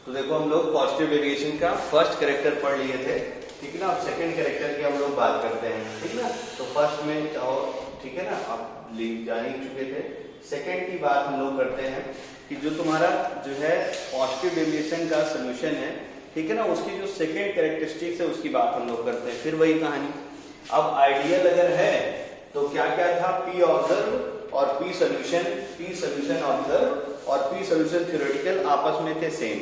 तो देखो हम लोग पॉजिटिव डेविएशन का फर्स्ट कैरेक्टर पढ़ लिए थे, ठीक है ना। अब सेकंड कैरेक्टर की हम लोग बात करते हैं, ठीक ना। तो फर्स्ट में चाहो, ठीक है ना, आप जान ही चुके थे। सेकंड की बात हम लोग करते हैं कि जो तुम्हारा जो है पॉजिटिव डेविएशन का सोल्यूशन है, ठीक है ना, उसकी जो सेकंड कैरेक्टरिस्टिक्स है उसकी बात हम लोग करते हैं। फिर वही कहानी, अब आइडियल अगर है तो क्या क्या था, पी ऑब्जर्व और पी सोल्यूशन ऑब्जर्व और पी सोल्यूशन थ्योरेटिकल आपस में थे सेम।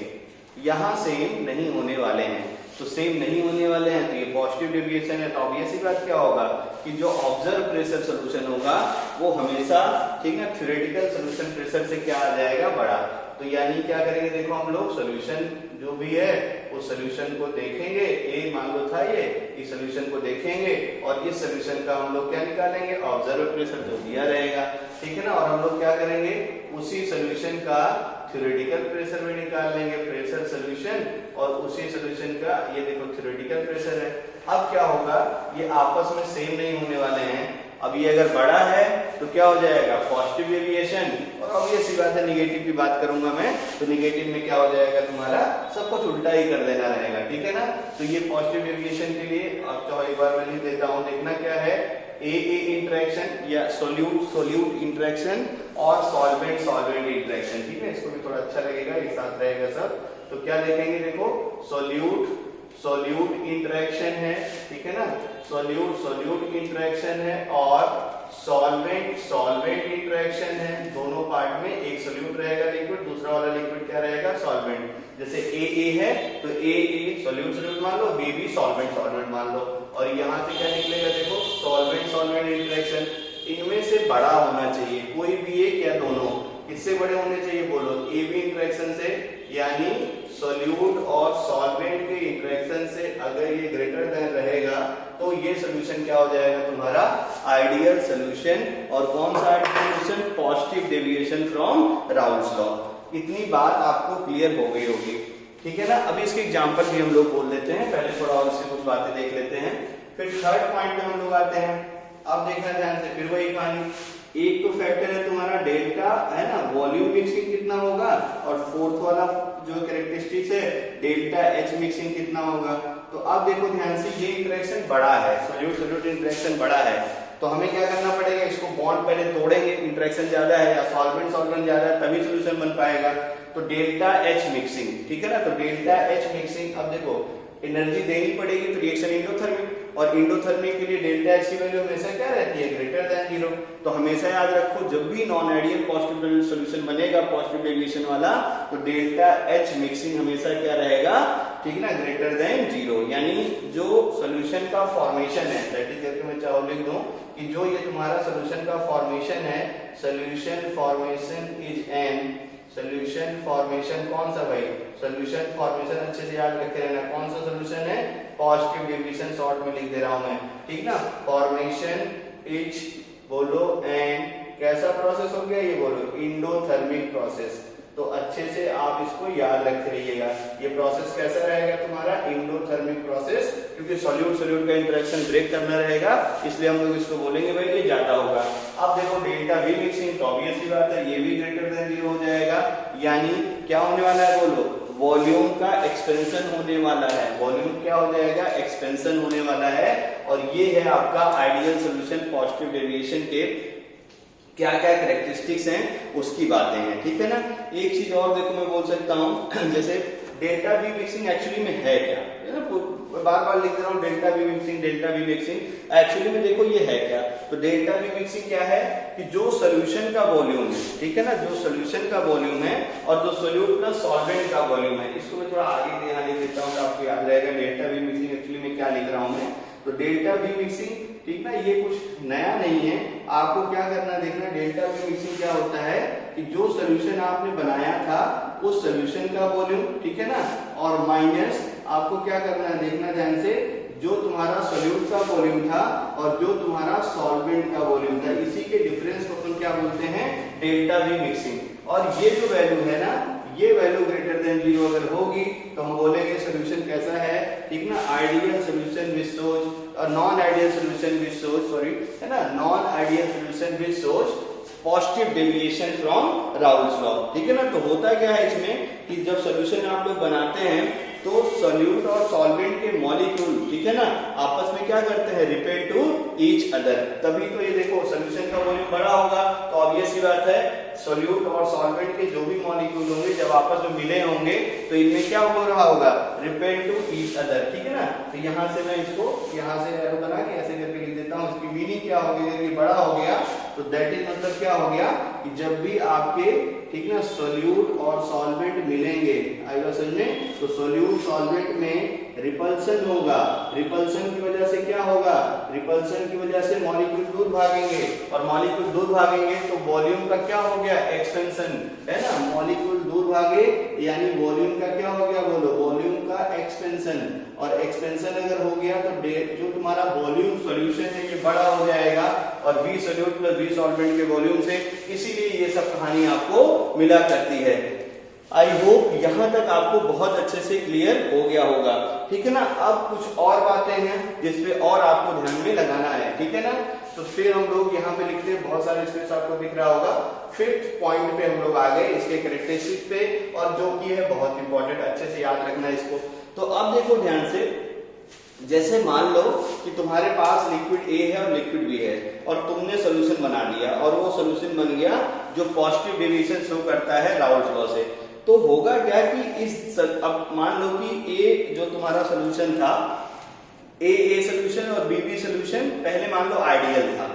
यहां सेम नहीं होने वाले हैं, तो सेम नहीं होने वाले हैं तो ये पॉजिटिव डेविएशन है। तो ऑब्वियस ही बात क्या होगा कि जो ऑब्जर्व प्रेशर सोल्यूशन होगा वो हमेशा, ठीक है, थ्योरेटिकल सोल्यूशन प्रेशर से क्या आ जाएगा, बड़ा। तो यानी क्या करेंगे, देखो हम लोग सोल्यूशन जो भी है उस सोल्यूशन को देखेंगे, ए मान लो था ये, इस सोल्यूशन को देखेंगे और इस सोल्यूशन का हम लोग क्या निकालेंगे, ऑब्जर्व प्रेशर जो दिया रहेगा, ठीक है ना। और हम लोग क्या करेंगे, उसी सोल्यूशन का थ्योरेटिकल प्रेशर में निकाल लेंगे, प्रेशर सोल्यूशन, और उसी सोल्यूशन का ये देखो थ्योरेटिकल प्रेशर है। अब क्या होगा, ये आपस में सेम नहीं होने वाले हैं। अब ये अगर बड़ा है तो क्या हो जाएगा, पॉजिटिव डेविएशन, और ऑब्वियस सी बात है नेगेटिव की बात करूंगा मैं, तो नेगेटिव में क्या हो जाएगा, तुम्हारा सब कुछ उल्टा ही कर देना रहेगा, ठीक है ना। तो ये पॉजिटिव डेविएशन के लिए, अब तो एक बार मैं लिख देता हूं, देखना क्या है, ए इंटरेक्शन या सोल्यूट इंटरेक्शन और सॉल्वेंट इंटरेक्शन, ठीक है। इसको भी थोड़ा अच्छा लगेगा, एक साथ रहेगा सब। तो क्या देखेंगे, देखो सोल्यूट इंटरेक्शन है, ठीक है ना, सोल्यूट इंटरेक्शन है और सॉल्वेंट इंटरेक्शन है। दोनों पार्ट में एक सोल्यूट रहेगा लिक्विड, दूसरा वाला लिक्विड क्या रहेगा, सॉल्वेंट। जैसे ए है तो ए सोल्यूट मान लो, बी सॉल्वेंट मान लो, और यहां से क्या निकलेगा, देखो सॉल्वेंट इंटरेक्शन। इनमें से बड़ा होना चाहिए, कोई भी एक या दोनों, किससे बड़े होने चाहिए, बोलो ए बी इंटरेक्शन से, यानी सोल्यूट और सॉल्वेंट के इंटरेक्शन से अगर ये ग्रेटर देन रहेगा तो ये सोल्यूशन क्या हो जाएगा, तुम्हारा आइडियल सोल्यूशन। और कौन सा ideal solution, positive deviation from Raoult's law. इतनी बात आपको क्लियर हो गई होगी, ठीक है ना। अभी इसके एग्जांपल भी हम लोग बोल देते हैं, पहले थोड़ा और इससे कुछ बातें देख लेते हैं, फिर थर्ड पॉइंट में हम लोग आते हैं। अब देखना ध्यान से, फिर वही कहानी, एक तो फैक्टर है तुम्हारा डेल्टा, है ना, वॉल्यूम मिक्सिंग कितना होगा, और फोर्थ वाला जो कैरेक्टरिस्टिक्स है डेल्टा एच मिक्सिंग कितना होगा। तो अब देखो ध्यान से, ये इंटरेक्शन बड़ा है, सोल्यूट इंटरेक्शन बड़ा है, तो हमें क्या करना पड़ेगा, इसको बॉन्ड पहले तोड़ेंगे, इंटरेक्शन ज्यादा है या सॉल्वेंट ज्यादा है तभी सोल्यूशन बन पाएगा। तो डेल्टा एच मिक्सिंग, ठीक है ना, तो डेल्टा एच मिक्सिंग, अब देखो एनर्जी देनी पड़ेगी तो रिएक्शन इंडोथर्मिक, और इंडोथर्मिक के लिए डेल्टा एच की वैल्यू हमेशा क्या रहती है, ग्रेटर देन 0। तो हमेशा याद रखो, जब भी नॉन आइडियल पॉजिटिव सोल्यूशन बनेगा पॉजिटिव डेविएशन वाला, तो डेल्टा एच मिक्सिंग हमेशा क्या रहेगा, ठीक ना, ग्रेटर देन 0। यानी जो सोल्यूशन का फॉर्मेशन है, दैट इज करके मैं चाहो लिख दूं कि जो ये तुम्हारा सोल्यूशन का फॉर्मेशन है, solution formation is an, solution formation कौन सा भाई, सोल्यूशन फॉर्मेशन अच्छे से याद रखे रहना, कौन सा सोल्यूशन है, पॉजिटिव डेविएशन, शॉर्ट में लिख दे रहा हूं मैं, ठीक ना। फॉर्मेशन इज, बोलो एंड कैसा प्रोसेस हो गया, ये बोलो इंडोथर्मिक प्रोसेस। तो अच्छे से आप इसको याद रखते रहिएगा, ये प्रोसेस कैसा रहेगा तुम्हारा, इंडोथर्मिक प्रोसेस, क्योंकि सोल्यूट का इंटरेक्शन ब्रेक करना रहेगा, इसलिए हम लोग इसको बोलेंगे भाई ये ज्यादा होगा। अब देखो डेल्टा वी मिक्सिंग, तो ऑब्वियस सी बात है ये भी ग्रेटर देन 0 हो जाएगा, यानी क्या होने वाला है, बोलो वॉल्यूम का एक्सपेंशन होने वाला है, वॉल्यूम क्या हो जाएगा, एक्सपेंशन होने वाला है। और ये है आपका आइडियल सोल्यूशन पॉजिटिव डेविएशन के क्या क्या कैरेक्टरिस्टिक्स हैं उसकी बातें हैं, ठीक है ना। एक चीज और देखो मैं बोल सकता हूं, जैसे डेल्टा वी मिक्सिंग एक्चुअली में है क्या, है ना, बार बार लिख रहा हूं डेल्टा वी मिक्सिंग एक्चुअली में देखो ये है क्या। तो डेल्टा वी मिक्सिंग क्या है कि जो सोल्यूशन का वॉल्यूम है, ठीक है ना, जो सोल्यूशन का वॉल्यूम है और जो सोल्यूट प्लस सॉल्वेंट का वॉल्यूम है, इसको मैं थोड़ा आगे यहाँ लिख देता हूँ, आपको याद रहेगा डेल्टा वी मिक्सिंग एक्चुअली में क्या लिख रहा हूं मैं। तो डेल्टा वी मिक्सिंग, ठीक ना, ये कुछ नया नहीं है, आपको क्या करना देखना, डेल्टा वी मिक्सिंग क्या होता है कि जो सोल्यूशन आपने बनाया था उस सोल्यूशन का वॉल्यूम, ठीक है ना, और माइनस आपको क्या करना है देखना ध्यान से, जो तुम्हारा सोल्यूट का वॉल्यूम था और जो तुम्हारा सॉल्वेंट का वॉल्यूम था, इसी के डिफरेंस को अपन क्या बोलते हैं, डेल्टा वी मिक्सिंग। और ये जो वैल्यू है ना, ये वैल्यू ग्रेटर देन 0 अगर होगी तो हम बोलेंगे सोल्यूशन कैसा है, ठीक ना, आइडियल सोल्यूशन विच शोज, और non ideal solution which shows, sorry, है ना, non ideal solution which shows positive deviation from Raoult's law, ठीक है ना। तो होता क्या है इसमें कि जब सोल्यूशन आप लोग बनाते हैं तो सोल्यूट और सॉल्वेंट के मॉलिक्यूल, ठीक है ना, आपस में क्या करते हैं, रिपेल टू ईच अदर। तभी तो ये देखो सोल्यूशन का वॉल्यूम बड़ा होगा, तो ऑब्वियस सी बात है सोल्यूट और सॉल्वेंट के जो भी मॉलिक्यूल होंगे जब आपस में मिले होंगे तो इनमें क्या हो रहा होगा, रिपेल टू ईच अदर, ठीक है ना। तो यहाँ से मैं इसको यहाँ से एरो बना के ऐसे करके लिख देता हूँ। इसकी मीनिंग क्या हो गई, ये बड़ा हो गया तो दैट इज मतलब क्या हो गया कि जब भी आपके, ठीक ना, सोल्यूट और सॉल्वेंट मिलेंगे, आएगा समझ में, तो सोल्यूट सॉल्वेंट में रिपल्सन होगा। रिपल्सन की वजह से क्या होगा, रिपल्सन की वजह से मॉलिक्यूल दूर भागेंगे, और मॉलिक्यूल दूर भागेंगे तो वॉल्यूम का क्या हो गया, एक्सपेंशन, है ना। मॉलिक्यूल दूर भागे यानी वॉल्यूम का क्या हो गया, बोलो, वॉल्यूम का एक्सपेंशन। और एक्सपेंशन अगर हो गया तो जो तुम्हारा वॉल्यूम सॉल्यूशन है ये बड़ा हो जाएगा, और V solute plus V solvent के वॉल्यूम से, इसीलिए ये सब कहानी आपको मिला करती है। आई होप यहां तक आपको बहुत अच्छे से क्लियर हो गया होगा, ठीक है ना। अब कुछ और बातें हैं जिसपे और आपको ध्यान में लगाना है, ठीक है ना। तो फिर हम लोग यहाँ पे लिखते हैं, बहुत सारे स्पेस आपको दिख रहा होगा। फिफ्थ पॉइंट पे हम लोग आ गए, इसके कैरेक्टरिस्टिक पे, और जो कि है बहुत इंपॉर्टेंट, अच्छे से याद रखना है इसको। तो अब देखो ध्यान से, जैसे मान लो कि तुम्हारे पास लिक्विड ए है और लिक्विड बी है, और तुमने सोल्यूशन बना लिया, और वो सोल्यूशन बन गया जो पॉजिटिव डेविएशन शो करता है राउल्स लॉ से। तो होगा क्या कि अब मान लो कि ए जो तुम्हारा सोल्यूशन था, ए सोल्यूशन और बी सोल्यूशन पहले मान लो आइडियल था।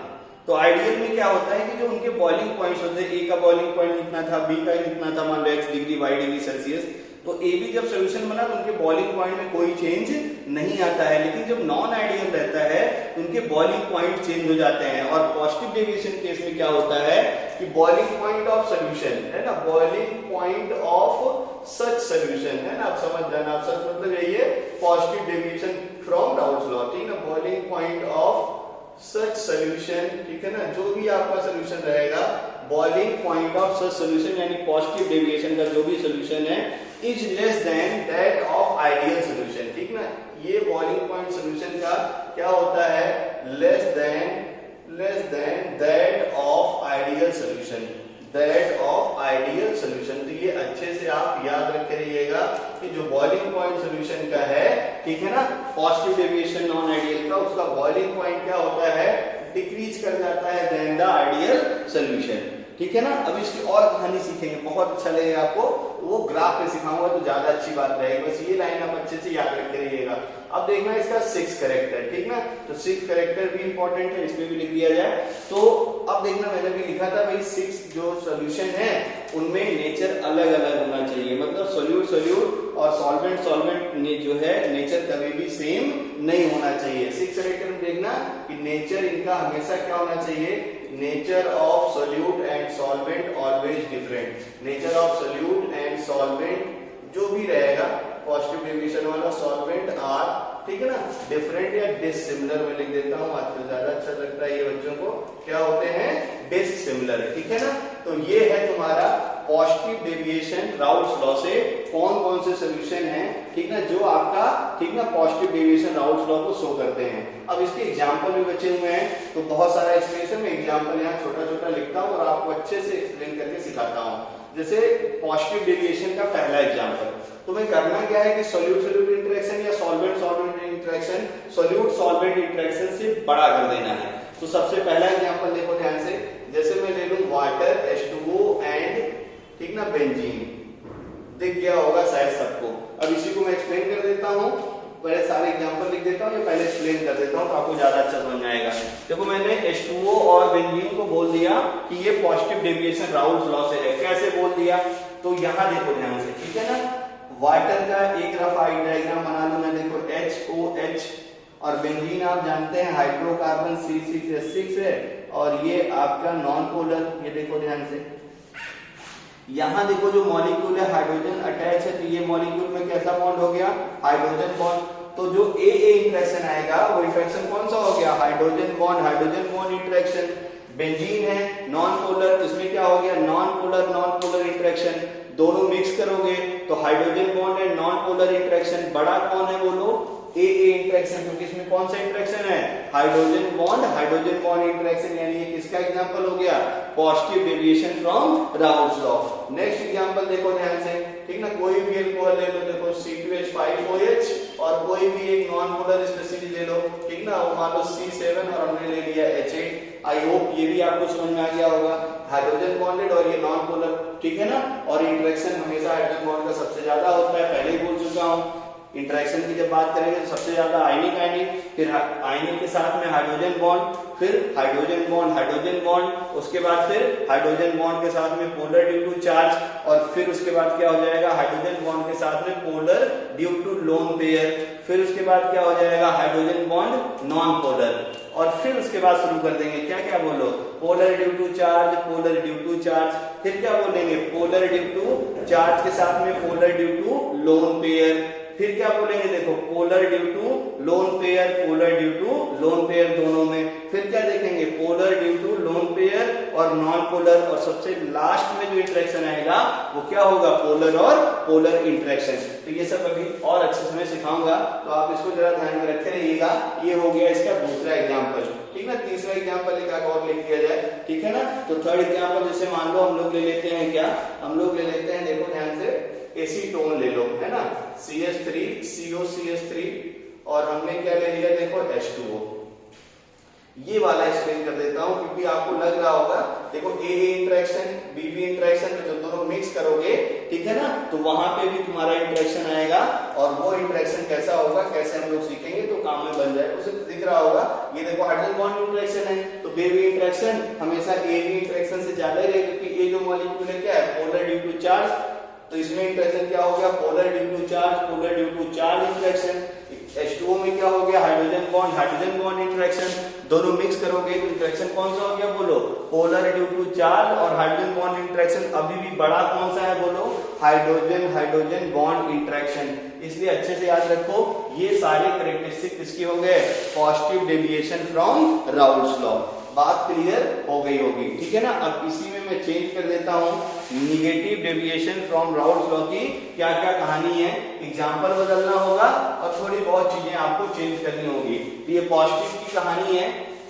तो आइडियल में क्या होता है कि जो उनके बॉइलिंग पॉइंट्स होते हैं, ए का बॉइलिंग पॉइंट इतना था, बी का इतना था, मान लो x degree y degree Celsius, तो ए बी जब सोल्यूशन बना तो उनके बॉइलिंग पॉइंट में कोई चेंज नहीं आता है। लेकिन जब नॉन आइडियल रहता है तो उनके बॉइलिंग पॉइंट चेंज हो जाते हैं। और पॉजिटिव डेविएशन केस में क्या होता है कि बॉइलिंग पॉइंट ऑफ सोल्यूशन, है ना, boiling point of such solution, है ना, आप समझ जाना, आप सच मतलब यही है positive deviation from Raoult's law, ठीक है ना। Boiling point of such solution, ठीक है ना, जो भी आपका सोल्यूशन रहेगा, boiling point of such solution यानी पॉजिटिव डेविएशन का जो भी सोल्यूशन है, is less than that of ideal solution, ठीक ना। ये बॉइलिंग पॉइंट सोल्यूशन का क्या होता है, less than that of ideal solution, that of ideal solution. तो ये अच्छे से आप याद रखे रहिएगा कि जो बॉइलिंग पॉइंट सोल्यूशन का है, ठीक है ना, पॉजिटिव डेविएशन नॉन आइडियल का, उसका बॉइलिंग पॉइंट क्या होता है, डिक्रीज कर जाता है देन द आइडियल सोल्यूशन, ठीक है ना। अब इसकी और कहानी सीखेंगे, बहुत अच्छा लगेगा आपको, वो ग्राफ पे सिखाऊंगा तो ज्यादा अच्छी बात रहेगी। बस ये लाइन आप अच्छे से याद रखे रहिएगा। अब देखना इसका 6 कैरेक्टर, ठीक ना, तो 6 कैरेक्टर भी इंपॉर्टेंट है, इसमें भी लिख दिया जाए। तो अब देखना, मैंने भी लिखा था भाई 6 जो सोल्यूशन है उनमें नेचर अलग अलग होना चाहिए, मतलब सोल्यूट और सॉल्वेंट ने जो है नेचर कभी भी सेम नहीं होना चाहिए। 6 कैरेक्टर में देखना कि नेचर इनका हमेशा क्या होना चाहिए, nature of solute and solvent always different. Nature of solute and solvent जो भी रहेगा, पॉजिटिव डेविएशन वाला सॉल्वेंट आर, ठीक है ना, डिफरेंट या डिसिमिलर में लिख देता हूं, आजकल ज्यादा अच्छा लगता है ये बच्चों को, क्या होते हैं, डिसिमिलर, ठीक है ना। तो ये है तुम्हारा पॉजिटिव डेविएशन राउल्स लॉ से कौन कौन से सोल्यूशन है, ठीक ना, जो आपका, ठीक ना, पॉजिटिव डेविएशन राउल्स लॉ को शो करते हैं। अब इसके एग्जांपल भी बचे हुए हैं, तो बहुत सारा स्पेस है, मैं एग्जांपल यहाँ छोटा छोटा लिखता हूँ और आपको अच्छे से एक्सप्लेन करके सिखाता हूँ। जैसे पॉजिटिव डेविएशन का पहला एग्जांपल, तुम्हें करना क्या है कि सोल्यूट इंटरेक्शन या solvent interaction solute solvent interaction से बड़ा कर देना है। तो सबसे पहला एग्जांपल देखो ध्यान से, जैसे मैं ले लूं वाटर H2O एंड, ठीक ना, बेंजीन, दिख गया होगा शायद सबको। अब इसी को मैं एक्सप्लेन कर देता हूं, पहले सारे एग्जांपल लिख देता हूं, या पहले एक्सप्लेन कर देता हूं तो आपको ज्यादा अच्छा समझ में आएगा। देखो मैंने H2O और बेंजीन को बोल दिया कि ये पॉजिटिव डेविएशन राउल्स लॉ से है। कैसे बोल दिया, तो यहाँ देखो ध्यान से, ठीक है ना, वाटर का एक रफ डायग्राम बना लूं मैं, देखो HOH, और बेंजीन आप जानते हैं हाइड्रोकार्बन C6H6 है, और ये आपका नॉन पोलर, ये देखो ध्यान से, यहां देखो जो मॉलिक्यूल है हाइड्रोजन अटैच है, तो ये मॉलिक्यूल में कैसा बॉन्ड हो गया, हाइड्रोजन बॉन्ड। तो जो ए इंटरेक्शन आएगा वो इंटरेक्शन कौन सा हो गया, हाइड्रोजन बॉन्ड इंटरेक्शन। बेंजीन है नॉन पोलर, तो इसमें क्या हो गया, नॉन पोलर इंटरेक्शन। दोनों मिक्स करोगे तो hydrogen bond and non polar interaction, बड़ा कौन है बोलो, ए इंटरेक्शन, क्योंकि इसमें कौन सा इंटरेक्शन है, हाइड्रोजन बॉन्ड इंटरेक्शन, यानी ये किसका एग्जांपल हो गया, positive deviation from Raoult's law. Next example देखो ध्यान से, ठीक ना, कोई भी अल्कोहल ले लो, देखो C2H5OH और कोई भी एक नॉन पोलर स्पेसीज ले लो, ठीक ना, वो मान लो C7 और हमने ले लिया H8। आई होप ये भी आपको समझ में आ गया होगा, हाइड्रोजन बॉन्डेड और ये नॉन पोलर, ठीक है ना, और इंटरेक्शन हमेशा हाइड्रोजन बॉन्ड का सबसे ज्यादा होता है, पहले ही बोल चुका हूँ। इंटरेक्शन की जब बात करेंगे तो सबसे ज्यादा आयनिक, फिर आयनिक के साथ में हाइड्रोजन बॉन्ड, फिर हाइड्रोजन बॉन्ड, उसके बाद फिर हाइड्रोजन बॉन्ड के साथ में पोलर ड्यू टू चार्ज, और फिर उसके बाद क्या हो जाएगा, हाइड्रोजन बॉन्ड के साथ में polar due to lone pair, फिर उसके बाद क्या हो जाएगा, हाइड्रोजन बॉन्ड नॉन पोलर, और फिर उसके बाद शुरू कर देंगे क्या क्या बोलो, पोलर ड्यू टू चार्ज, फिर क्या बोलेंगे, पोलर ड्यू टू चार्ज के साथ में polar due to lone pair, फिर क्या बोलेंगे, देखो polar due to lone pair दोनों में, फिर क्या देखेंगे, polar due to lone pair और नॉन पोलर, और सबसे लास्ट में जो इंटरेक्शन आएगा वो क्या होगा, पोलर और पोलर इंटरेक्शन। तो ये सब अभी और अच्छे से मैं सिखाऊंगा, तो आप इसको जरा ध्यान में रखे रहिएगा। ये हो गया इसका दूसरा एग्जाम्पल, ठीक ना। तीसरा एग्जाम्पल एक और लिख दिया जाए, ठीक है ना। तो थर्ड एग्जाम्पल जैसे मान लो हम लोग ले लेते हैं क्या, हम लोग ले लेते हैं, देखो ध्यान से, एसीटोन ले लो, है ना, CH3COCH3, और हमने क्या ले लिया, देखो H2O। ये वाला एक्सप्लेन कर देता हूं क्योंकि आपको लग रहा होगा, देखो A इंटरेक्शन B इंटरेक्शन में जब दोनों मिक्स करोगे, ठीक है ना, तो वहां पे भी तुम्हारा इंटरेक्शन आएगा, और वो इंटरेक्शन कैसा होगा, कैसे हम लोग सीखेंगे तो काम में बन जाएगा। उसे दिख रहा होगा, ये देखो हाइड्रोजन बॉन्ड इंटरेक्शन है, तो B इंटरेक्शन हमेशा A इंटरेक्शन से ज्यादा रहेगा, क्योंकि A जो मॉलिक्यूल है क्या है, पोलर ड्यू टू चार्ज, तो इसमें इंटरेक्शन क्या हो गया, polar due to charge interaction. H2O में क्या हो गया, हाइड्रोजन बॉन्ड इंटरेक्शन, दोनों मिक्स करोगे तो इंटरेक्शन कौन सा हो गया, बोलो, पोलर ड्यू टू चार्ज, और हाइड्रोजन बॉन्ड इंटरेक्शन अभी भी बड़ा कौन सा है, बोलो, हाइड्रोजन बॉन्ड इंटरेक्शन। इसलिए अच्छे से याद रखो, ये सारे कैरेक्टरिस्टिक किसके हो गए, positive deviation from Raoult's law. बात क्लियर हो गई होगी, ठीक है ना। अब इसी में मैं चेंज कर देता हूं, negative deviation from Raoult's law की क्या क्या कहानी है, एग्जांपल बदलना होगा और थोड़ी बहुत चीजें आपको चेंज करनी होगी। तो ये पॉजिटिव की कहानी है,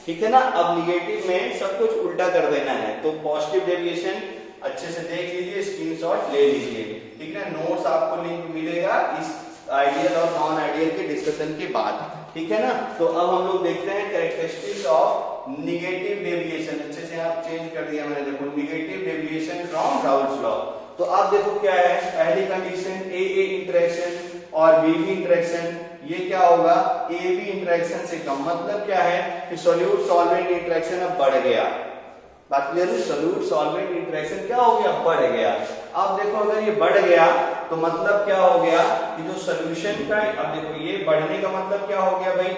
ठीक है ना। अब निगेटिव में सब कुछ उल्टा कर देना है, तो पॉजिटिव डेविएशन अच्छे से देख लीजिए, स्क्रीनशॉट ले लीजिए, ठीक है। नोट्स आपको लिंक मिलेगा इस आइडियल और नॉन आइडियल के डिस्कशन के बाद, ठीक है ना। तो अब हम लोग देखते हैं कैरेक्टरिस्टिक्स ऑफ निगेटिव डेविएशन। अच्छे से आप चेंज कर दिया मैंने, देखो, negative deviation from Raoult's law. तो अब देखो क्या है, पहली कंडीशन A इंटरेक्शन और B इंटरेक्शन, ये क्या होगा, AB इंटरेक्शन से कम, मतलब क्या है कि सोल्यूट सॉल्वेंट इंटरेक्शन अब बढ़ गया। बात क्लियर है, सोल्यूट सॉल्वेंट इंटरेक्शन क्या हो गया, बढ़ गया। अब देखो अगर ये बढ़ गया तो मतलब क्या हो गया कि जो सोल्यूशन का, अब देखो ये बढ़ने का मतलब क्या हो गया भाई,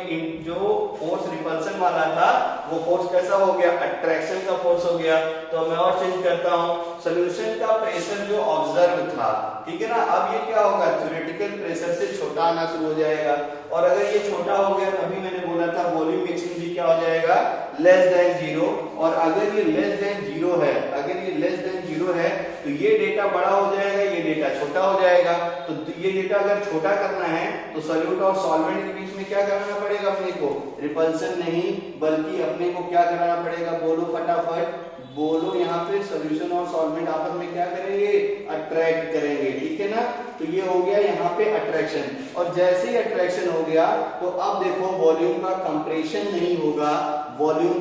जो फोर्स रिपल्सन वाला था वो फोर्स कैसा हो गया, अट्रैक्शन का फोर्स हो गया। तो मैं और चेंज करता हूं, सोल्यूशन का प्रेशर जो ऑब्जर्व था, ठीक है ना, अब ये क्या होगा, थ्योरेटिकल प्रेशर से छोटा आना शुरू हो जाएगा। और अगर ये छोटा हो गया, अभी मैंने बोला था वॉल्यूम मिक्सिंग भी क्या हो जाएगा, लेस देन 0। और अगर ये लेस देन 0 है, अगर ये लेस देन 0 है तो ये डेटा बड़ा हो जाएगा, ये डेटा छोटा हो जाएगा। तो ये डेटा अगर छोटा करना है तो सॉल्यूट और सॉल्वेंट के बीच में क्या कराना पड़ेगा अपने को, रिपल्सन नहीं बल्कि अपने को क्या कराना पड़ेगा, बोलो फटाफट, बोलो। यहाँ पे सॉल्यूशन और सॉल्वेंट आपस में क्या करेंगे, अट्रैक्ट करेंगे, ठीक है ना। तो ये हो गया यहाँ पे अट्रैक्शन, और जैसे ही अट्रैक्शन हो गया तो अब देखो वॉल्यूम का कंप्रेशन नहीं होगा, वॉल्यूम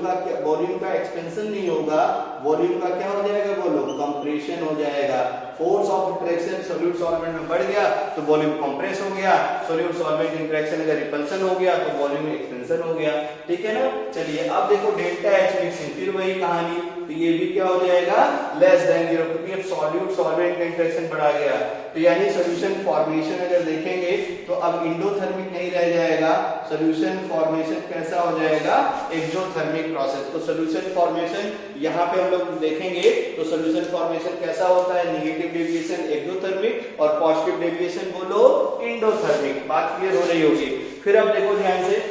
का एक्सपेंशन नहीं होगा, वॉल्यूम का क्या हो जाएगा, बोलो, कंप्रेशन हो जाएगा। Force of attraction solute solvent में बढ़ गया तो वॉल्यूम कंप्रेस हो गया, सोल्यूट सॉल्वेंट इंटरेक्शन अगर रिपल्सन हो गया तो वॉल्यूम एक्सपेंशन हो गया, ठीक है ना। चलिए अब देखो डेल्टा H मिक्सिंग, फिर वही कहानी, तो ये भी क्या हो जाएगा, लेस देन 0, क्योंकि अब सोल्यूट सॉल्वेंट का इंटरेक्शन बढ़ा गया। तो यानी सॉल्यूशन फॉर्मेशन अगर देखेंगे तो अब इंडोथर्मिक नहीं रह जाएगा, सॉल्यूशन फॉर्मेशन कैसा हो जाएगा, एक्सोथर्मिक प्रोसेस। तो सॉल्यूशन फॉर्मेशन यहाँ पे हम लोग देखेंगे तो सॉल्यूशन फॉर्मेशन कैसा होता है, निगेटिव डेविएशन एक्सोथर्मिक और पॉजिटिव डेविएशन बोलो इंडोथर्मिक। बात क्लियर हो रही होगी। फिर अब देखो ध्यान से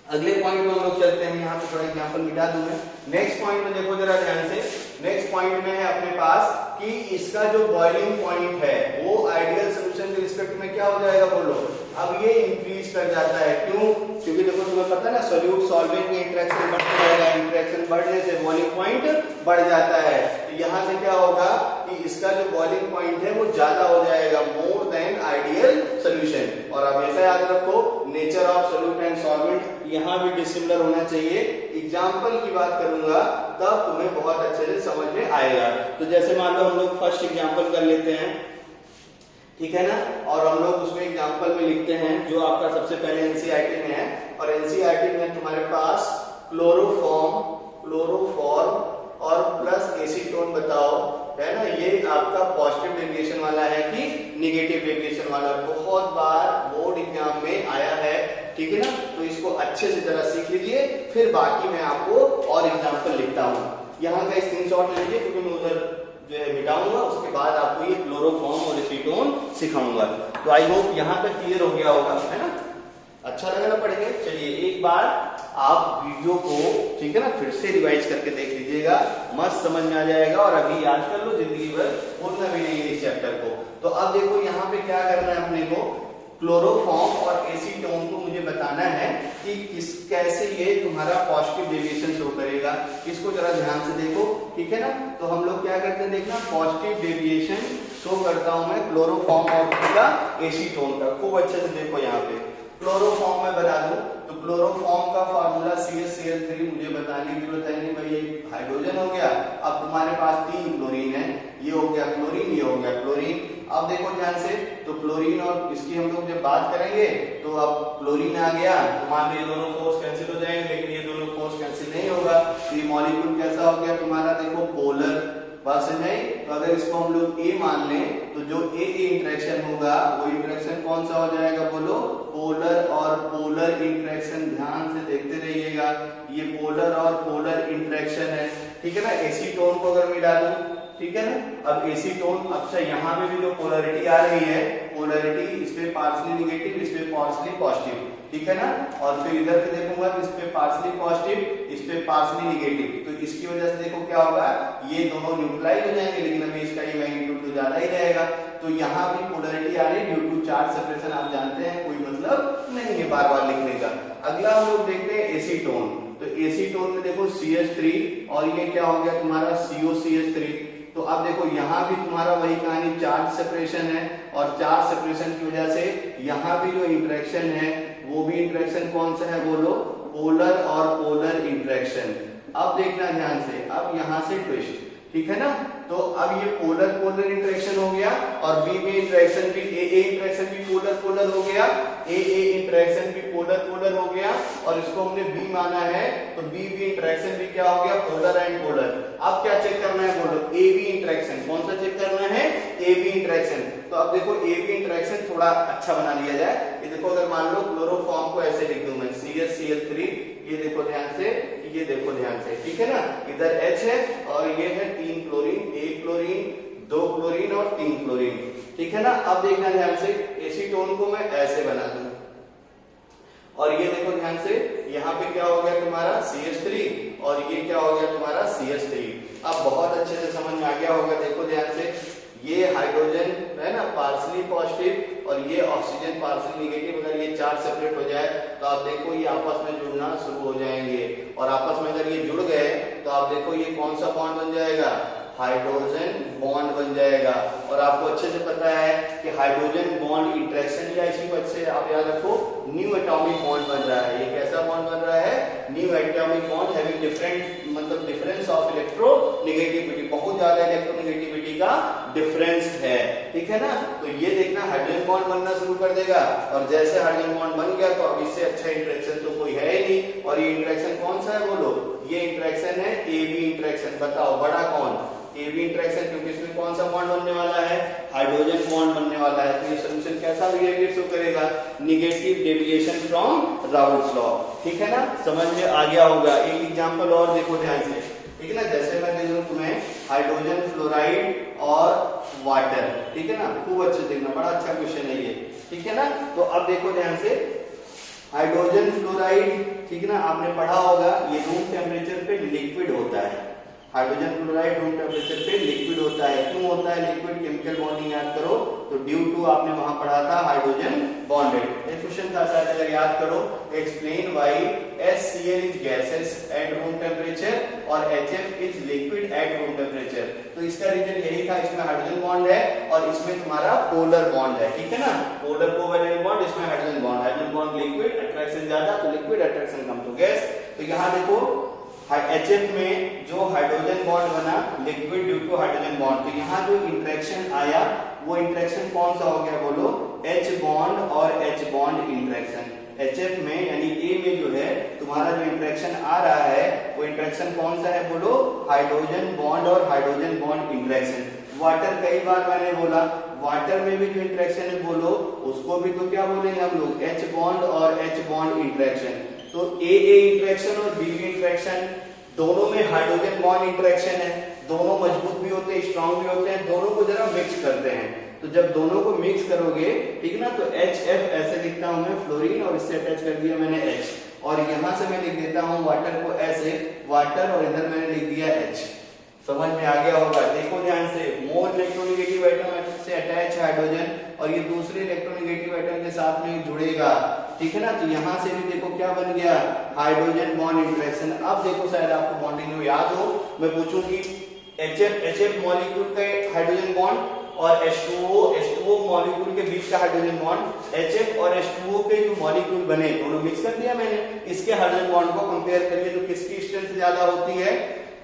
अगले पॉइंट में हम लोग चलते हैं, यहाँ पे थोड़ा एग्जांपल मिटा दूं मैं। नेक्स्ट पॉइंट में देखो जरा ध्यान से, नेक्स्ट पॉइंट में है अपने पास कि इसका जो बॉइलिंग पॉइंट है वो आइडियल सॉल्यूशन के रिस्पेक्ट में क्या हो जाएगा, बोलो, अब ये इंक्रीज कर जाता है। क्यों? क्योंकि देखो तुम्हें पता है ना, सोल्यूट सॉल्वेंट में इंटरेक्शन बढ़ता रहेगा, इंटरेक्शन बढ़ने से बॉइलिंग पॉइंट बढ़ जाता है। तो यहाँ से क्या होगा कि इसका जो बॉइलिंग पॉइंट है वो ज्यादा हो जाएगा, मोर देन आइडियल सोल्यूशन। और अब ऐसा याद रखो, nature of solute and solvent यहाँ भी डिसिमिलर होना चाहिए। एग्जाम्पल की बात करूंगा तब तुम्हें बहुत अच्छे से समझ में आएगा। तो जैसे मान लो हम लोग फर्स्ट एग्जाम्पल कर लेते हैं, ठीक है ना, और हम लोग उसमें एग्जाम्पल में लिखते हैं जो आपका सबसे पहले एनसीईआरटी में है। और एनसीईआरटी में तुम्हारे पास क्लोरोफॉर्म और प्लस एसीटोन बताओ, है ना, ये आपका पॉजिटिव डेविएशन वाला है कि निगेटिव डेविएशन वाला। बहुत बार बोर्ड एग्जाम में आया है, ठीक है ना, तो इसको अच्छे से जरा सीख लीजिए, फिर बाकी मैं आपको और एग्जाम्पल लिखता हूँ। यहाँ का स्क्रीनशॉट लीजिए क्योंकि मैं उधर जो है मिटाऊंगा, उसके बाद आपको ये क्लोरोफॉर्म और एसीटोन सिखाऊंगा। तो आई होप यहाँ तक क्लियर हो गया होगा, है ना, अच्छा लगा ना पढ़ के। चलिए एक बार आप वीडियो को, ठीक है ना, फिर से रिवाइज करके देख लीजिएगा, मस्त समझ में आ जाएगा। और अभी याद कर लो, जिंदगी भर भूलना भी नहीं है इस चैप्टर को। तो अब देखो यहाँ पे क्या करना है अपने को, क्लोरोफॉर्म और एसीटोन को मुझे बताना है कि कैसे ये तुम्हारा पॉजिटिव डेविएशन शो करेगा। इसको जरा ध्यान से देखो, ठीक है ना। तो हम लोग क्या करते हैं, देखना, पॉजिटिव डेविएशन शो करता हूं मैं क्लोरोफॉर्म और एसीटोन का। खूब अच्छे से देखो, यहाँ पे क्लोरोफॉर्म में बना दूं तो क्लोरोफॉर्म का फार्मूला CH3 मुझे बताने की जरूरत है नहीं भाई, ये हाइड्रोजन हो गया। अब तुम्हारे पास 3 क्लोरीन है, ये हो गया क्लोरीन, ये हो गया क्लोरीन। अब देखो ध्यान से, तो क्लोरीन और इसकी हम लोग जब बात करेंगे तो अब क्लोरीन आ गया, तुम्हारे ये दोनों फोर्स कैंसिल हो जाएंगे, लेकिन ये दोनों फोर्स कैंसिल नहीं होगा। तो ये मॉलिक्यूल कैसा हो गया तुम्हारा, देखो पोलर। बात समझ आई? तो अगर इसको हम लोग A मान लें तो जो A इंटरेक्शन होगा वो इंटरेक्शन कौन सा हो जाएगा, बोलो, पोलर और पोलर इंटरेक्शन। ध्यान से देखते रहिएगा, ये पोलर और पोलर इंटरेक्शन है, ठीक है ना। एसीटोन को अगर मिला दूं, ठीक है ना, अब एसीटोन, अच्छा यहाँ पे भी जो पोलरिटी आ रही है, पोलरिटी इस पे पार्शली निगेटिव, इस पे पार्शली पॉजिटिव, ठीक है ना। और फिर इधर पे देखूंगा तो इस पे पार्शली पॉजिटिव, इस पे पार्शली निगेटिव। तो इसकी वजह से देखो क्या होगा, ये दोनों न्यूट्रलाइज हो जाएंगे, लेकिन अभी इसका ये मैग्नीट्यूड तो ज्यादा ही रहेगा। तो यहाँ भी पोलरिटी आ रही है ड्यू टू चार्ज सेपरेशन। आप जानते हैं कोई मतलब नहीं है बार बार लिखने का। अगला हम लोग देखते हैं एसीटोन। तो एसीटोन में देखो CH3 और ये क्या हो गया तुम्हारा COCH3। तो अब देखो यहाँ भी तुम्हारा वही कहानी, चार्ज सेपरेशन है, और चार्ज सेपरेशन की वजह से यहाँ भी जो इंटरेक्शन है वो भी इंटरेक्शन कौन सा है, बोलो, पोलर और पोलर इंटरेक्शन। अब देखना ध्यान से, अब यहाँ से ट्विस्ट, ठीक है ना। तो अब ये पोलर पोलर इंटरेक्शन हो गया, और बी इंटरेक्शन भी, ए इंटरेक्शन भी पोलर पोलर हो गया, ए इंटरेक्शन भी पोलर पोलर हो गया, और इसको हमने बी माना है तो बी इंटरेक्शन भी क्या हो गया, पोलर एंड पोलर। अब क्या चेक करना है, बोलो, ए बी इंटरेक्शन। कौन सा चेक करना है, ए बी इंटरेक्शन। तो अब देखो ए बी इंटरेक्शन थोड़ा अच्छा बना लिया जाए। ये देखो, अगर मान लो क्लोरोफॉर्म को ऐसे लिख दूं मैं, CH3, ये देखो ध्यान से, ये देखो ध्यान से, ठीक है ना। इधर H है और ये है 3 क्लोरीन, 1 क्लोरीन, 2 क्लोरीन और 3 क्लोरीन, ठीक है ना। अब देखना ध्यान से, एसीटोन को मैं ऐसे बना दूं, और ये देखो ध्यान से, यहाँ पे क्या हो गया तुम्हारा CH3 और ये क्या हो गया तुम्हारा CH3। अब बहुत अच्छे से समझ में आ गया होगा, देखो ध्यान से, ये हाइड्रोजन है ना पार्शली पॉजिटिव और ये ऑक्सीजन पार्शली निगेटिव। अगर ये चार्ज सेपरेट हो जाए तो आप देखो ये आपस में जुड़ना शुरू हो जाएंगे, और आपस में अगर ये जुड़ गए तो आप देखो ये कौन सा बॉन्ड बन जाएगा, हाइड्रोजन बॉन्ड बन जाएगा। और आपको अच्छे से पता है कि हाइड्रोजन बॉन्ड इंटरेक्शन, या इसी को अच्छे आप याद रखो, न्यू एटॉमिक बॉन्ड बन रहा है। ये कैसा बॉन्ड बन रहा है, new atomic bond having different, मतलब डिफरेंस ऑफ इलेक्ट्रोनेगेटिविटी, बहुत ज्यादा इलेक्ट्रोनेगेटिविटी का डिफरेंस है, ठीक है ना। तो ये देखना, हाइड्रोजन बॉन्ड बनना शुरू कर देगा, और जैसे हाइड्रोजन बॉन्ड बन गया तो अब इससे अच्छा इंटरेक्शन तो कोई है ही नहीं। और ये इंटरेक्शन कौन सा है, बोलो, ये इंटरेक्शन है ए बी इंटरेक्शन। बताओ बड़ा कौन, ए बी इंटरेक्शन, क्योंकि इसमें कौन सा बॉन्ड बनने वाला है, हाइड्रोजन बॉन्ड बनने वाला है। तो ये सॉल्यूशन कैसा बिहेवियर शो करेगा, negative deviation from Raoult's law, ठीक है ना। समझ में आ गया होगा। एक एग्जांपल और देखो ध्यान से, ठीक है ना। जैसे मैं दे दूं तुम्हें हाइड्रोजन फ्लोराइड और वाटर, ठीक है ना, खूब अच्छे देखना, बड़ा अच्छा क्वेश्चन है ये, ठीक है ना। तो अब देखो ध्यान से, हाइड्रोजन फ्लोराइड, ठीक है ना, आपने पढ़ा होगा, ये रूम टेम्परेचर पे लिक्विड होता है। हाइड्रोजन क्लोराइड रूम टेम्परेचर पे लिक्विड होता है। क्यों होता है लिक्विड, केमिकल बॉन्डिंग याद करो, तो तो ड्यू टू आपने वहां पढ़ा था हाइड्रोजन बॉन्डेड। एक क्वेश्चन था शायद, अगर याद करो, explain why HCl is gases at room temperature और HF is liquid at room temperature. तो इसका रीजन यही था, इसमें हाइड्रोजन बॉन्ड है और इसमें तुम्हारा पोलर बॉन्ड है, ठीक है ना, पोलर कोवेलेंट बॉन्ड, इसमें hydrogen bond, hydrogen bond liquid, attraction ज्यादा तो लिक्विड, अट्रैक्शन कम तो गैस। तो यहाँ देखो HF में जो हाइड्रोजन बॉन्ड बना liquid due to hydrogen bond, तो यहाँ जो इंटरेक्शन आया वो इंटरेक्शन कौन सा हो गया बोलो, H बॉन्ड और H बॉन्ड इंटरेक्शन। HF में यानी A में जो है तुम्हारा जो इंटरेक्शन आ रहा है वो इंटरेक्शन कौन सा है बोलो, हाइड्रोजन बॉन्ड और हाइड्रोजन बॉन्ड इंटरेक्शन। वाटर कई बार मैंने बोला, वाटर में भी जो इंटरेक्शन है बोलो उसको भी तो क्या बोलेंगे हम लोग, H बॉन्ड और H बॉन्ड इंटरेक्शन। तो AA इंटरेक्शन और BB इंटरेक्शन दोनों में हाइड्रोजन बॉन्ड इंटरेक्शन है, दोनों मजबूत भी होते हैं, स्ट्रांग भी होते हैं, दोनों को जरा मिक्स करते हैं। तो जब दोनों को मिक्स करोगे, ठीक ना, तो HF ऐसे लिखता हूं मैं फ्लोरीन और इससे अटैच कर दिया मैंने H, और यहां से मैं लिख देता हूं वाटर को ऐसे वाटर और इधर मैंने लिख दिया H। समझ में आ गया होगा। देखो ध्यान से, मोर इलेक्ट्रोनेगेटिव एटम से अटैच हाइड्रोजन और ये दूसरे इलेक्ट्रोनेगेटिव एटम के साथ में जुड़ेगा, ठीक है ना। तो यहां से भी देखो क्या बन गया, हाइड्रोजन बॉन्ड इंटरेक्शन। अब देखो शायद आपको बॉन्डिंग में याद हो, मैं पूछूंगी HF मॉलिक्यूल का हाइड्रोजन बॉन्ड और H2O मॉलिक्यूल के बीच का हाइड्रोजन बॉन्ड, HF और H2O के जो मॉलिक्यूल बने दोनों मिक्स कर दिया मैंने, इसके हाइड्रोजन बॉन्ड को कंपेयर करिए तो किसकी स्ट्रेंथ ज्यादा होती है,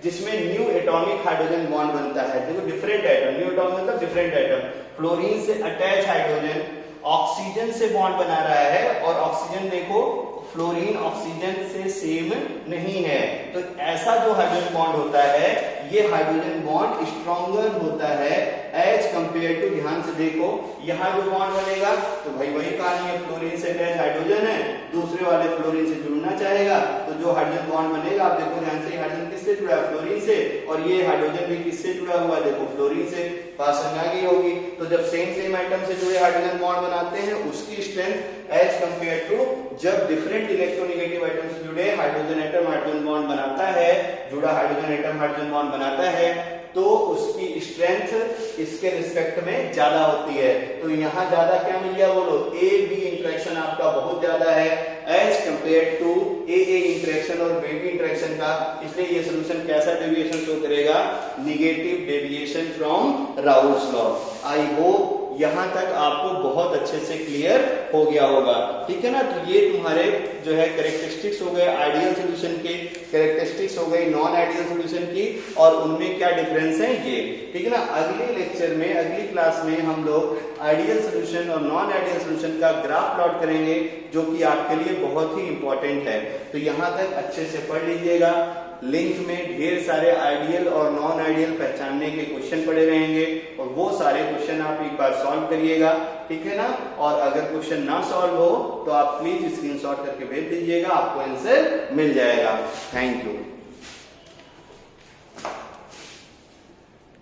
जिसमें न्यू एटॉमिक हाइड्रोजन बॉन्ड बनता है। देखो डिफरेंट एटम, न्यू एटॉमिक मतलब डिफरेंट एटम, फ्लोरीन से अटैच हाइड्रोजन ऑक्सीजन से बॉन्ड बना रहा है और ऑक्सीजन देखो फ्लोरीन ऑक्सीजन से सेम नहीं है, तो ऐसा जो हाइड्रोजन बॉन्ड होता है ये हाइड्रोजन बॉन्ड स्ट्रॉन्गर होता है एज कंपेयर टू, ध्यान से देखो यहाँ जो बॉन्ड बनेगा तो भाई वही कहानी है, फ्लोरीन से अटैच हाइड्रोजन है, दूसरे वाले फ्लोरीन से जुड़ना चाहेगा तो जो हाइड्रोजन बॉन्ड बनेगा, आप देखो ध्यान से, हाइड्रोजन किससे जुड़ा है, फ्लोरीन से, और ये हाइड्रोजन भी किससे जुड़ा हुआ है, देखो फ्लोरीन से, बात समझ आ गई होगी। तो जब सेम एटम से जुड़े हाइड्रोजन बॉन्ड बनाते हैं उसकी स्ट्रेंथ एज कंपेयर टू जब डिफरेंट इलेक्ट्रोनेगेटिव एटम से जुड़े हाइड्रोजन एटम हाइड्रोजन बॉन्ड बनाता है, जुड़ा हाइड्रोजन एटम हाइड्रोजन बॉन्ड बनाता है, तो उसकी स्ट्रेंथ इसके रिस्पेक्ट में ज्यादा होती है। तो यहाँ ज्यादा क्या मिल गया बोलो, AB इंटरेक्शन आपका बहुत ज्यादा है as compare to AA interaction और BB इंटरेक्शन का, इसलिए ये सोल्यूशन कैसा डेविएशन शो करेगा, negative deviation from Raoult's law. I hope यहां तक आपको बहुत अच्छे से क्लियर हो गया होगा, ठीक है ना। तो ये तुम्हारे जो है कैरेक्टरिस्टिक्स हो गए आइडियल सॉल्यूशन के, कैरेक्टरिस्टिक्स हो गई नॉन आइडियल सॉल्यूशन की, और उनमें क्या डिफरेंस है ये, ठीक है ना। अगले लेक्चर में, अगली क्लास में हम लोग आइडियल सॉल्यूशन और नॉन आइडियल सॉल्यूशन का ग्राफ प्लॉट करेंगे, जो कि आपके लिए बहुत ही इंपॉर्टेंट है। तो यहां तक अच्छे से पढ़ लीजिएगा, लिंक में ढेर सारे आइडियल और नॉन आइडियल पहचानने के क्वेश्चन पड़े रहेंगे और वो सारे क्वेश्चन आप एक बार सॉल्व करिएगा, ठीक है ना। और अगर क्वेश्चन ना सॉल्व हो तो आप प्लीज स्क्रीनशॉट करके भेज दीजिएगा, आपको आंसर मिल जाएगा। Thank you.